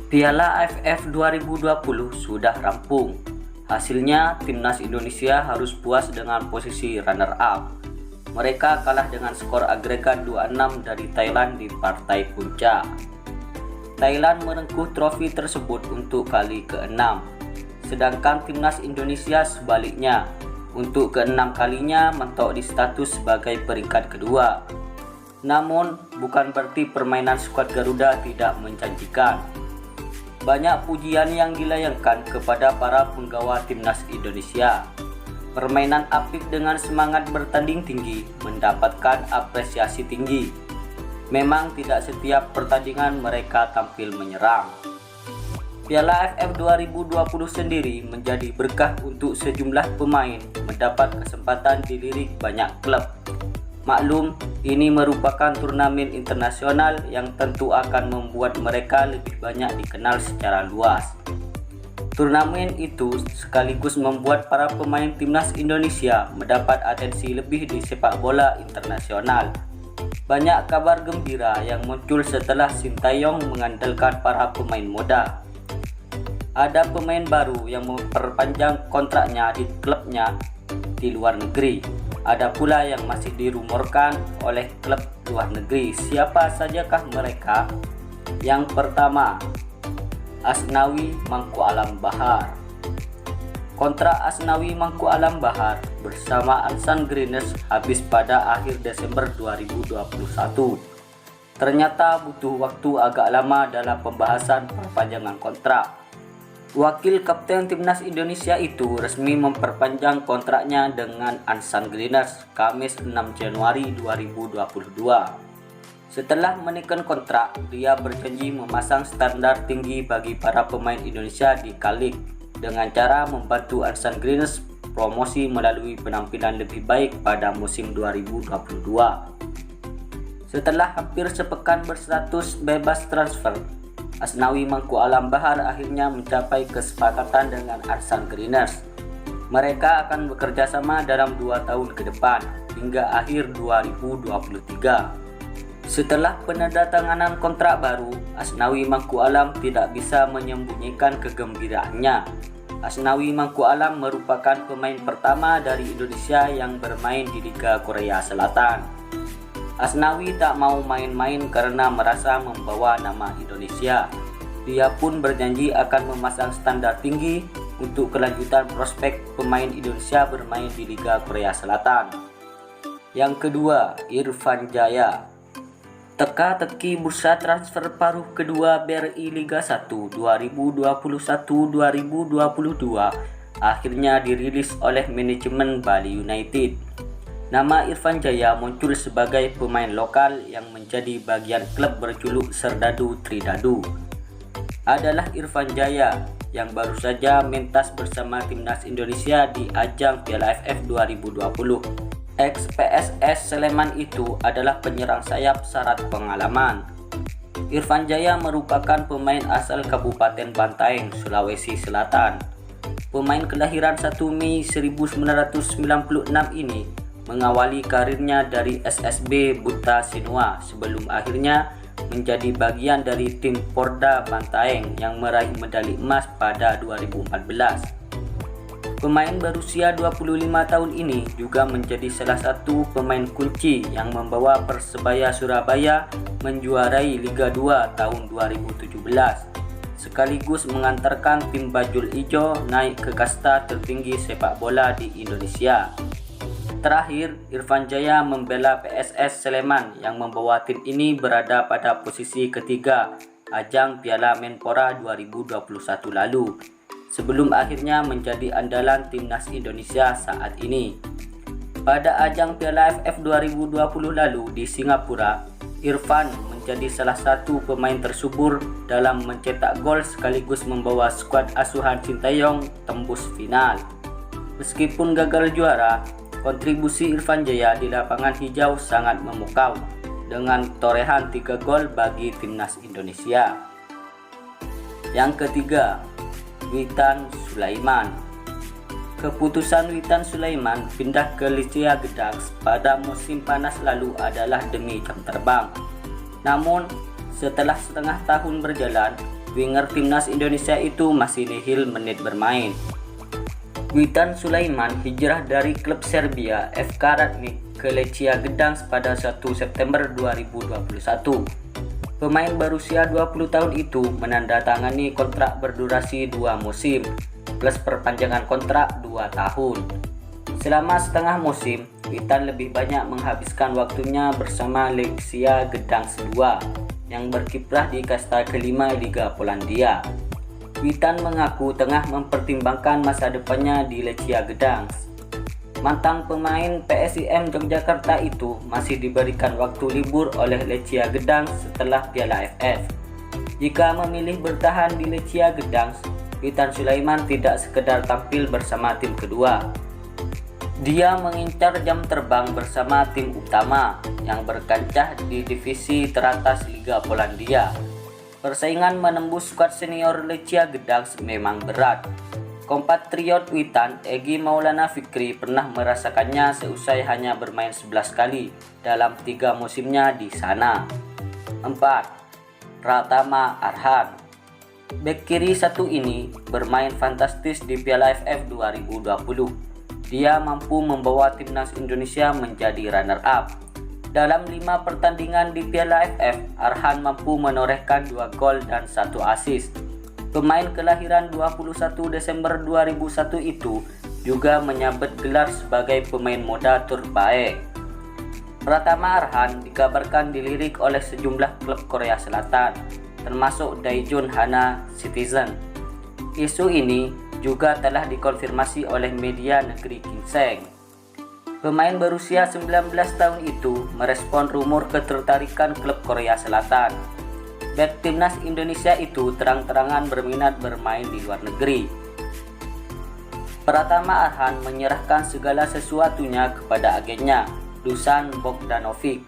Piala AFF 2020 sudah rampung. Hasilnya, timnas Indonesia harus puas dengan posisi runner-up. Mereka kalah dengan skor agregat 2-6 dari Thailand di partai puncak. Thailand merengkuh trofi tersebut untuk kali ke-6. Sedangkan timnas Indonesia sebaliknya, untuk ke-6 kalinya mentok di status sebagai peringkat kedua. Namun, bukan berarti permainan skuad Garuda tidak menjanjikan. Banyak pujian yang dilayangkan kepada para penggawa timnas Indonesia. Permainan apik dengan semangat bertanding tinggi mendapatkan apresiasi tinggi. Memang tidak setiap pertandingan mereka tampil menyerang. Piala AFF 2020 sendiri menjadi berkah untuk sejumlah pemain mendapat kesempatan dilirik banyak klub. Maklum, ini merupakan turnamen internasional yang tentu akan membuat mereka lebih banyak dikenal secara luas. Turnamen itu sekaligus membuat para pemain timnas Indonesia mendapat atensi lebih di sepak bola internasional. Banyak kabar gembira yang muncul setelah Sintayong mengandalkan para pemain muda. Ada pemain baru yang memperpanjang kontraknya di klubnya di luar negeri. Ada pula yang masih dirumorkan oleh klub luar negeri. Siapa sajakah mereka? Yang pertama, Asnawi Mangku Alam Bahar. Kontrak Asnawi Mangku Alam Bahar bersama Ansan Greeners habis pada akhir Desember 2021. Ternyata butuh waktu agak lama dalam pembahasan perpanjangan kontrak. Wakil Kapten Timnas Indonesia itu resmi memperpanjang kontraknya dengan Ansan Greeners Kamis 6 Januari 2022. Setelah menekan kontrak, dia berjanji memasang standar tinggi bagi para pemain Indonesia di K-League dengan cara membantu Ansan Greeners promosi melalui penampilan lebih baik pada musim 2022. Setelah hampir sepekan berstatus bebas transfer, Asnawi Mangku Alam Bahar akhirnya mencapai kesepakatan dengan Ansan Greeners. Mereka akan bekerja sama dalam 2 tahun ke depan hingga akhir 2023. Setelah penandatanganan kontrak baru, Asnawi Mangku Alam tidak bisa menyembunyikan kegembiraannya. Asnawi Mangku Alam merupakan pemain pertama dari Indonesia yang bermain di Liga Korea Selatan. Asnawi tak mau main-main karena merasa membawa nama Indonesia. Dia pun berjanji akan memasang standar tinggi untuk kelanjutan prospek pemain Indonesia bermain di Liga Korea Selatan. Yang kedua, Irfan Jaya. Teka-teki bursa transfer paruh kedua BRI Liga 1 2021-2022 akhirnya dirilis oleh manajemen Bali United. Nama Irfan Jaya muncul sebagai pemain lokal yang menjadi bagian klub berjuluk Serdadu Tridadu. Adalah Irfan Jaya yang baru saja mentas bersama timnas Indonesia di ajang Piala AFF 2020. Ex-PSS Sleman itu adalah penyerang sayap syarat pengalaman. Irfan Jaya merupakan pemain asal Kabupaten Bantaeng, Sulawesi Selatan. Pemain kelahiran 1 Mei 1996 ini mengawali karirnya dari SSB Buta Sinua sebelum akhirnya menjadi bagian dari tim Porda Bantaeng yang meraih medali emas pada 2014. Pemain berusia 25 tahun ini juga menjadi salah satu pemain kunci yang membawa Persebaya Surabaya menjuarai Liga 2 tahun 2017, sekaligus mengantarkan tim Bajul Ijo naik ke kasta tertinggi sepak bola di Indonesia. Terakhir, Irfan Jaya membela PSS Sleman yang membawa tim ini berada pada posisi ketiga ajang Piala Menpora 2021 lalu, sebelum akhirnya menjadi andalan timnas Indonesia saat ini. Pada ajang Piala AFF 2020 lalu di Singapura, Irfan menjadi salah satu pemain tersubur dalam mencetak gol sekaligus membawa skuad asuhan Sintayong tembus final. Meskipun gagal juara, kontribusi Irfan Jaya di lapangan hijau sangat memukau dengan torehan 3 gol bagi timnas Indonesia. Yang ketiga, Witan Sulaiman. Keputusan Witan Sulaiman pindah ke Lechia Gdańsk pada musim panas lalu adalah demi jam terbang. Namun, setelah setengah tahun berjalan, winger timnas Indonesia itu masih nihil menit bermain. Witan Sulaiman hijrah dari klub Serbia FK Radnik ke Lechia Gdansk pada 1 September 2021. Pemain berusia 20 tahun itu menandatangani kontrak berdurasi 2 musim plus perpanjangan kontrak 2 tahun. Selama setengah musim, Witan lebih banyak menghabiskan waktunya bersama Lechia Gdansk 2 yang berkiprah di kasta kelima Liga Polandia. Witan mengaku tengah mempertimbangkan masa depannya di Lechia Gdansk. Mantan pemain PSIM Yogyakarta itu masih diberikan waktu libur oleh Lechia Gdansk setelah Piala AFF. Jika memilih bertahan di Lechia Gdansk, Witan Sulaiman tidak sekedar tampil bersama tim kedua. Dia mengincar jam terbang bersama tim utama yang berkancah di divisi teratas Liga Polandia. Persaingan menembus skuad senior Lechia Gdansk memang berat. Kompatriot Witan, Egy Maulana Fikri, pernah merasakannya seusai hanya bermain 11 kali dalam 3 musimnya di sana. 4. Pratama Arhan. Bek kiri satu ini bermain fantastis di Piala AFF 2020. Dia mampu membawa timnas Indonesia menjadi runner-up. Dalam 5 pertandingan di Piala AFF, Arhan mampu menorehkan 2 gol dan 1 assist. Pemain kelahiran 21 Desember 2001 itu juga menyabet gelar sebagai pemain muda terbaik. Pratama Arhan dikabarkan dilirik oleh sejumlah klub Korea Selatan, termasuk Daejeon Hana Citizen. Isu ini juga telah dikonfirmasi oleh media negeri Ginseng. Pemain berusia 19 tahun itu merespon rumor ketertarikan klub Korea Selatan. Bek timnas Indonesia itu terang-terangan berminat bermain di luar negeri. Pratama Arhan menyerahkan segala sesuatunya kepada agennya, Dusan Bogdanovic.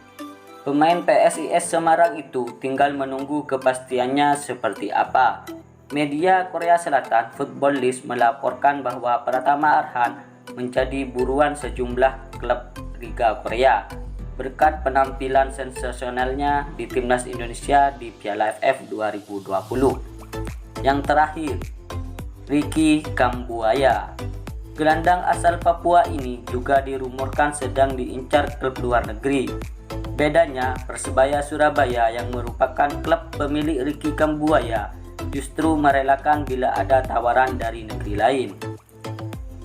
Pemain PSIS Semarang itu tinggal menunggu kepastiannya seperti apa. Media Korea Selatan Football List melaporkan bahwa Pratama Arhan menjadi buruan sejumlah klub Liga Korea berkat penampilan sensasionalnya di timnas Indonesia di Piala AFF 2020. Yang terakhir, Ricky Kambuaya. Gelandang asal Papua ini juga dirumorkan sedang diincar klub luar negeri. Bedanya, Persebaya Surabaya yang merupakan klub pemilik Ricky Kambuaya justru merelakan bila ada tawaran dari negeri lain.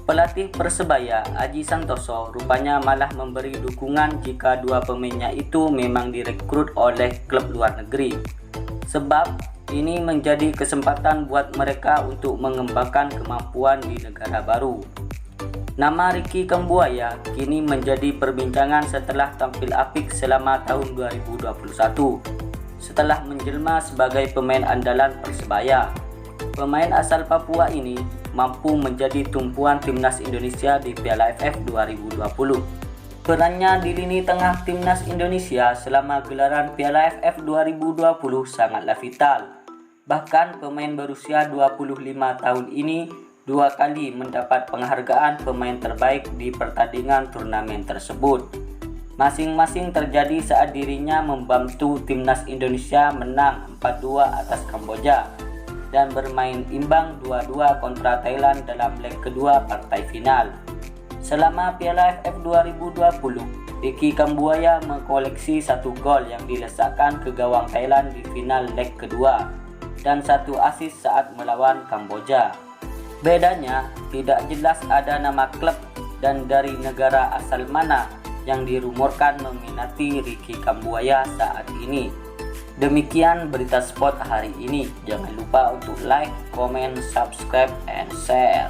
Pelatih Persebaya, Aji Santoso, rupanya malah memberi dukungan jika 2 pemainnya itu memang direkrut oleh klub luar negeri. Sebab ini menjadi kesempatan buat mereka untuk mengembangkan kemampuan di negara baru. Nama Ricky Kambuaya kini menjadi perbincangan setelah tampil apik selama tahun 2021. Setelah menjelma sebagai pemain andalan Persebaya, pemain asal Papua ini mampu menjadi tumpuan timnas Indonesia di Piala AFF 2020. Perannya di lini tengah timnas Indonesia selama gelaran Piala AFF 2020 sangatlah vital. Bahkan pemain berusia 25 tahun ini 2 kali mendapat penghargaan pemain terbaik di pertandingan turnamen tersebut. Masing-masing terjadi saat dirinya membantu timnas Indonesia menang 4-2 atas Kamboja dan bermain imbang 2-2 kontra Thailand dalam leg kedua partai final. Selama Piala AFF 2020, Ricky Kambuaya mengkoleksi 1 gol yang dilesakkan ke gawang Thailand di final leg kedua dan 1 assist saat melawan Kamboja. Bedanya, tidak jelas ada nama klub dan dari negara asal mana yang dirumorkan meminati Ricky Kambuaya saat ini. Demikian berita sport hari ini. Jangan lupa untuk like, comment, subscribe, and share.